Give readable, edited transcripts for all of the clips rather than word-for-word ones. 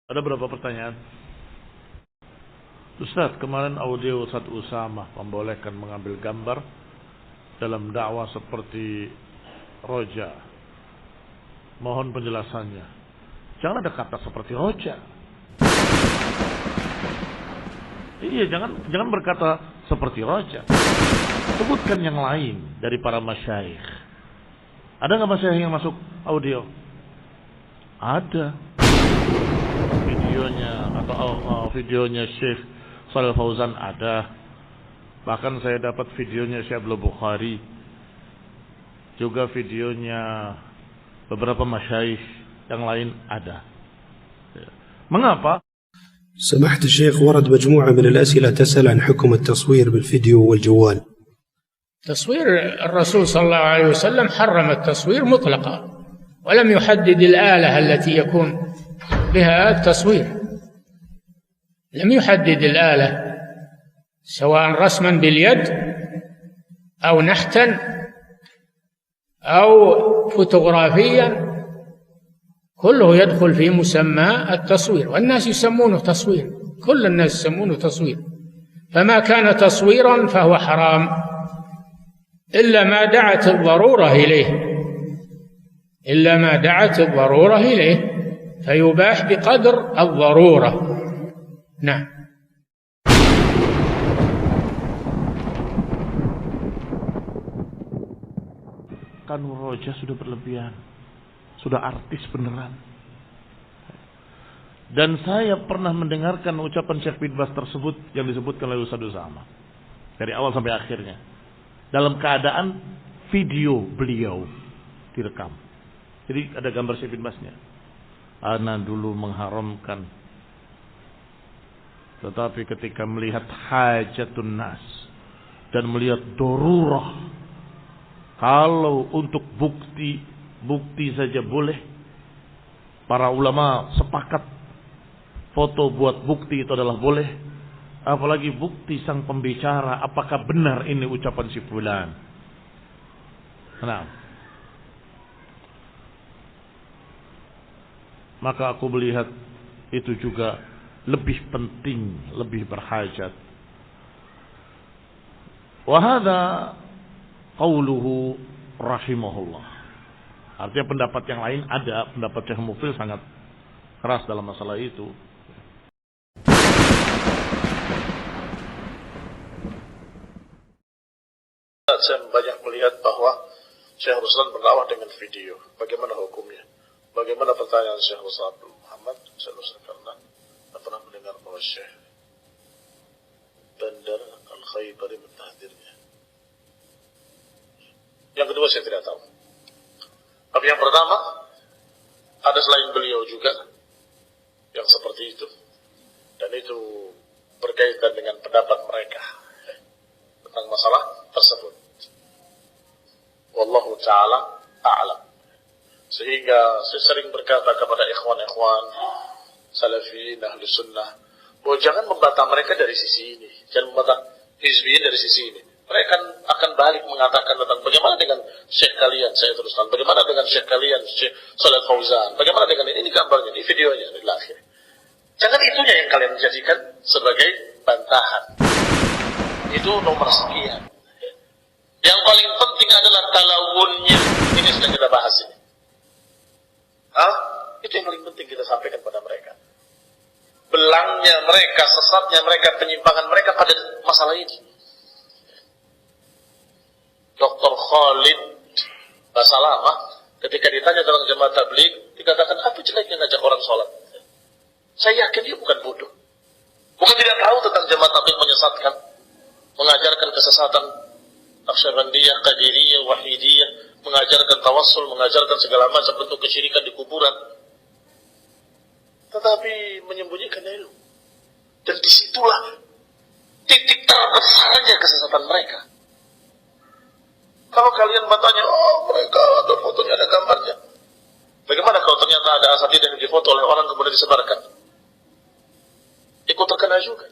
Ada berapa pertanyaan? Ustaz, kemarin audio Ustaz Usama membolehkan mengambil gambar dalam dakwah seperti roja. Mohon penjelasannya. Jangan ada kata seperti roja. Iya, jangan berkata seperti roja. Sebutkan yang lain dari para masyayikh. Ada nggak masyayikh yang masuk audio? Ada. Videonya atau videonya Syekh Shalal Fauzan ada. Bahkan saya dapat videonya Syekh Abdul Bukhari. Juga videonya beberapa masyayikh yang lain ada. Mengapa? سماحة الشيخ، ورد مجموعة من الأسئلة تسأل عن حكم التصوير بالفيديو والجوال. تصوير الرسول صلى الله عليه وسلم حرم التصوير مطلقا، ولم يحدد الآلة التي يكون بها التصوير، لم يحدد الآلة سواء رسما باليد أو نحتا أو فوتوغرافيا، كله يدخل في مسمى التصوير، والناس يسمونه تصوير، كل الناس يسمونه تصوير، فما كان تصويرا فهو حرام إلا ما دعت الضرورة إليه، إلا ما دعت الضرورة إليه فيباح بقدر الضرورة. نعم. Kan roja sudah berlebihan, sudah artis beneran. Dan saya pernah mendengarkan ucapan Syekh bin Baz tersebut yang disebutkan oleh Ustaz Usama dari awal sampai akhirnya, dalam keadaan video beliau direkam. Jadi ada gambar Syekh bin Baznya. Ana dulu mengharamkan, tetapi ketika melihat hajatun nas dan melihat darurah, kalau untuk bukti saja boleh, para ulama sepakat foto buat bukti itu adalah boleh, apalagi bukti sang pembicara apakah benar ini ucapan si fulan. Nah, maka aku melihat itu juga lebih penting, lebih berhajat. Wa hadza qauluhu rahimahullah. Artinya pendapat yang lain ada, pendapat Syekh Mufil sangat keras dalam masalah itu. Saya banyak melihat bahwa Syekh Ruslan berdakwah dengan video. Bagaimana hukumnya? Bagaimana pertanyaan Syekh Ruslan Muhammad? Syekh Ruslan karena saya pernah mendengar bahwa Syekh Bandar Al-Khaybari mentahdirnya. Yang kedua saya tidak tahu. Tapi yang pertama, ada selain beliau juga yang seperti itu. Dan itu berkaitan dengan pendapat mereka tentang masalah tersebut. Wallahu ta'ala a'lam. Sehingga saya sering berkata kepada ikhwan-ikhwan salafiyin ahli sunnah, bahwa jangan membantah mereka dari sisi ini, jangan membantah hizbiyin dari sisi ini. Mereka akan balik mengatakan tentang bagaimana dengan syekh kalian, saya teruskan, bagaimana dengan syekh kalian, Syekh Shalal Fauzan, bagaimana dengan ini gambarnya, ini videonya, ini akhir. Jangan itunya yang kalian jadikan sebagai bantahan. Itu nomor sekian. Yang paling penting adalah talawunnya. Ini sudah kita bahas ini. Itu yang paling penting kita sampaikan pada mereka. Belangnya mereka, sesatnya mereka, penyimpangan mereka pada masalah ini. Dr. Khalid Basalamah ketika ditanya tentang jemaah tabligh, dikatakan apa jeleknya ngajak orang sholat. Saya yakin dia bukan bodoh, bukan tidak tahu tentang jemaah tabligh menyesatkan, mengajarkan kesesatan Naqsyabandiyah, Qadiriyah, Wahidiyah, mengajarkan tawassul, mengajarkan segala macam bentuk kesyirikan di kuburan, tetapi menyembunyikan ilmu. Dan disitulah titik terbesarnya kesesatan mereka. Kalau kalian bertanya, mereka ada fotonya, ada gambarnya. Bagaimana kalau ternyata ada asatidz yang difoto oleh orang kemudian disebarkan? Ikut terkena juga.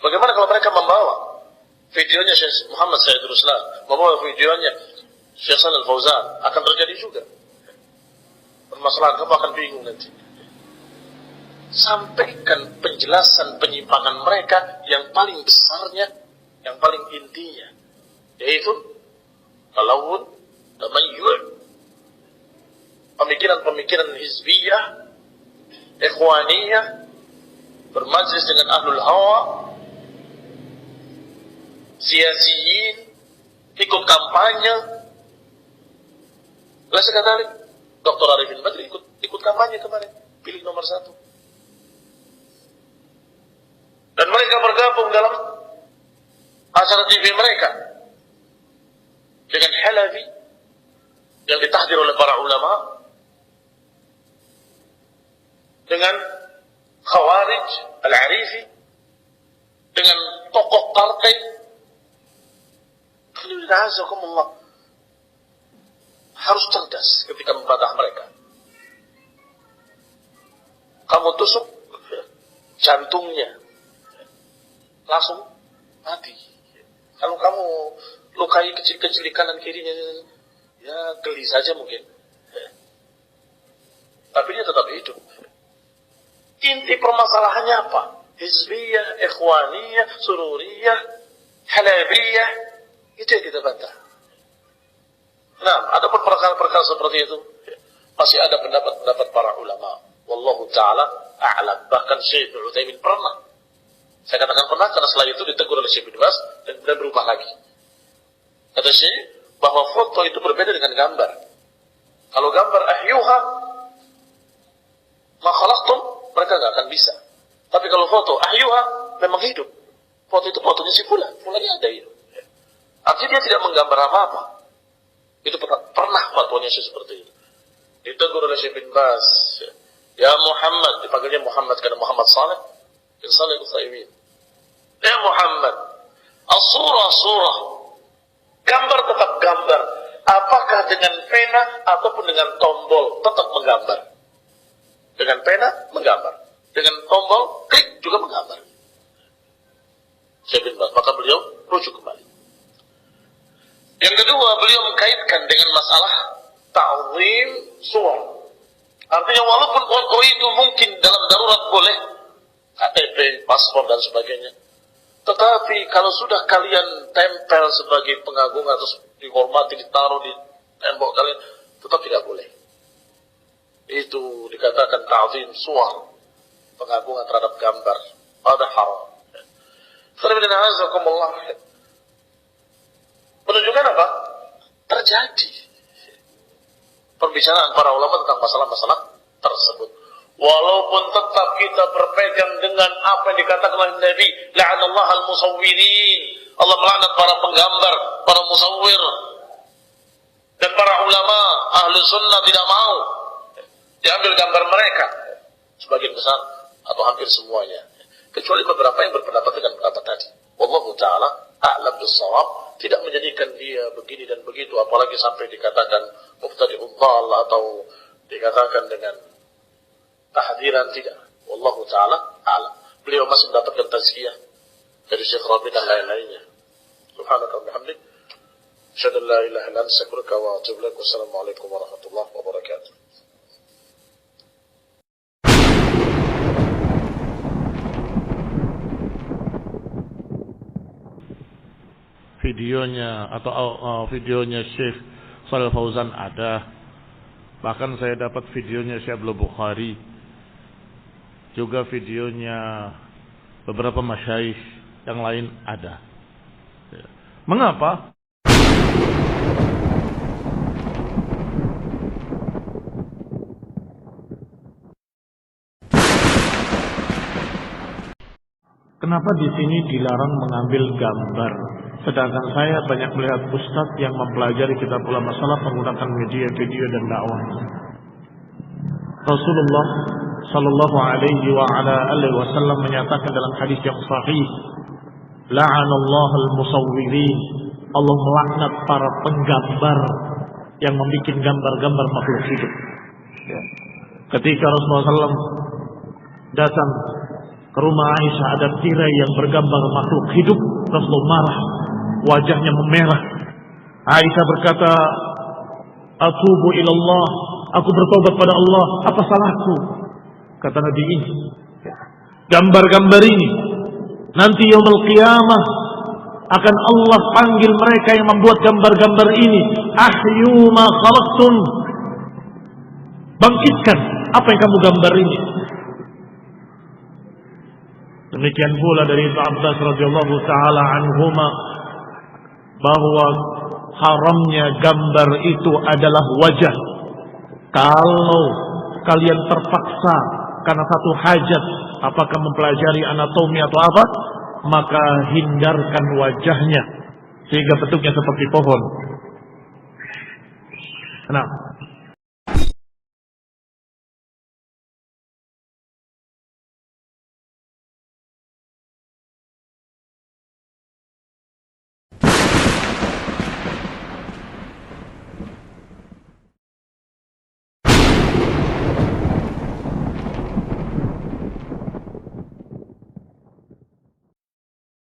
Bagaimana kalau mereka membawa videonya Syekh Muhammad Said Ruslan, membawa videonya Syekh Shalal Fauzan, akan terjadi juga. Permasalahan kamu akan bingung nanti. sampaikan penjelasan penyimpangan mereka yang paling besarnya, yang paling intinya, yaitu talawun, tamayyun, pemikiran-pemikiran hizbiyah, ikhwaniyah, bermajlis dengan ahlul hawa, siyasiyin, ikut kampanye. Lasa kadalik, Dr. Arifin Badri ikut kampanye kemarin, pilih nomor 1. Dan mereka bergabung dalam acara TV mereka dengan Halabi yang ditahdir oleh para ulama, dengan Khawarij Al-Arifi, dengan tokoh partai. Alhamdulillah, harus cerdas ketika membantah mereka. Kamu tusuk jantungnya, langsung mati. Kalau kamu lukai kecil-kecil di kanan kirinya, ya geli saja mungkin. Tapi dia tetap hidup. Inti permasalahannya apa? Hizbiyah, ikhwaniyah, sururiyah, halabiyah. Itu yang kita bantah. Nah, ada perkara-perkara seperti itu. Masih ada pendapat-pendapat para ulama. Wallahu ta'ala a'lam. Bahkan Syekh Ibnu Utsaimin pernah. Saya katakan pernah karena setelah itu ditegur oleh Syekh bin Baz dan berubah lagi. Kata Syekh bahwa foto itu berbeda dengan gambar. Kalau gambar ahyuha ma khalaqtum, mereka nggak akan bisa. Tapi kalau foto ahyuha memang hidup. Foto itu fotonya si fulan, fulannya ada hidup. Artinya dia tidak menggambar apa-apa. Itu pernah fatwanya seperti itu. Ditegur oleh Syekh bin Baz. Ya Muhammad, dipanggilnya Muhammad karena Muhammad Saleh bin Saleh Al-Utsaimin. Ya Muhammad, as-surah, gambar tetap gambar. Apakah dengan pena ataupun dengan tombol tetap menggambar? Dengan pena menggambar, dengan tombol klik juga menggambar. Syekh bin Baz, maka beliau rujuk kembali. Yang kedua, beliau mengkaitkan dengan masalah ta'zim suwar. Artinya walaupun foto itu mungkin dalam darurat boleh, KTP, paspor dan sebagainya, tetapi kalau sudah kalian tempel sebagai pengagungan atau dihormati, ditaruh di tembok kalian, tetap tidak boleh. Itu dikatakan ta'zim suwar, pengagungan terhadap gambar. Ada haram. Menunjukkan apa? Terjadi pembicaraan para ulama tentang masalah-masalah tersebut. Walaupun tetap kita berpegang dengan apa yang dikatakan oleh Nabi, la'anallahu al-musawwirin. Allah melaknat para penggambar, para musawwir. Dan para ulama ahlu sunnah tidak mau diambil gambar mereka, sebagian besar atau hampir semuanya, kecuali beberapa yang berpendapat dengan pendapat tadi. Wallahu ta'ala a'lam bis-shawab. Tidak menjadikan dia begini dan begitu, apalagi sampai dikatakan mubtadi'ud dhal atau dikatakan dengan tahdiran, tidak. Wallahu ta'ala a'lam. Beliau masih mendapatkan tazkiyah dari Syekh Rabi dan lain-lainnya. Subhanaka wa bihamdik, asyhadu an la ilaha illa anta, astaghfiruka wa atubu ilaik. Wassalamualaikum warahmatullahi wabarakatuh. Videonya atau videonya Syekh Shalal Fauzan ada. Bahkan saya dapat videonya Syekh Abdul Bukhari. Juga videonya beberapa masyayikh yang lain ada. Mengapa? Kenapa di sini dilarang mengambil gambar? Sedangkan saya banyak melihat ustaz yang mempelajari kitab ulama salaf menggunakan media video dan dakwah. Rasulullah sallallahu alaihi wa ala alihi wasallam menyatakan dalam hadis yang sahih, la'anallahu al-musawwirin. Allah melaknat para penggambar yang membuat gambar-gambar makhluk hidup. Ketika Rasulullah SAW datang ke rumah Aisyah, ada tirai yang bergambar makhluk hidup. Rasulullah marah, wajahnya memerah. Aisyah berkata, atubu ilallah, aku bertobat pada Allah, apa salahku? Kata Nabi, ini gambar-gambar ini nanti yaumul qiyamah akan Allah panggil mereka yang membuat gambar-gambar ini, ahyu ma khalaqtum, bangkitkan apa yang kamu gambar ini. Demikian pula dari Ibnu Abbas radhiyallahu taala anhuma bahwa haramnya gambar itu adalah wajah. Kalau kalian terpaksa karena satu hajat, apakah mempelajari anatomi atau apa, maka hindarkan wajahnya sehingga bentuknya seperti pohon. Nah,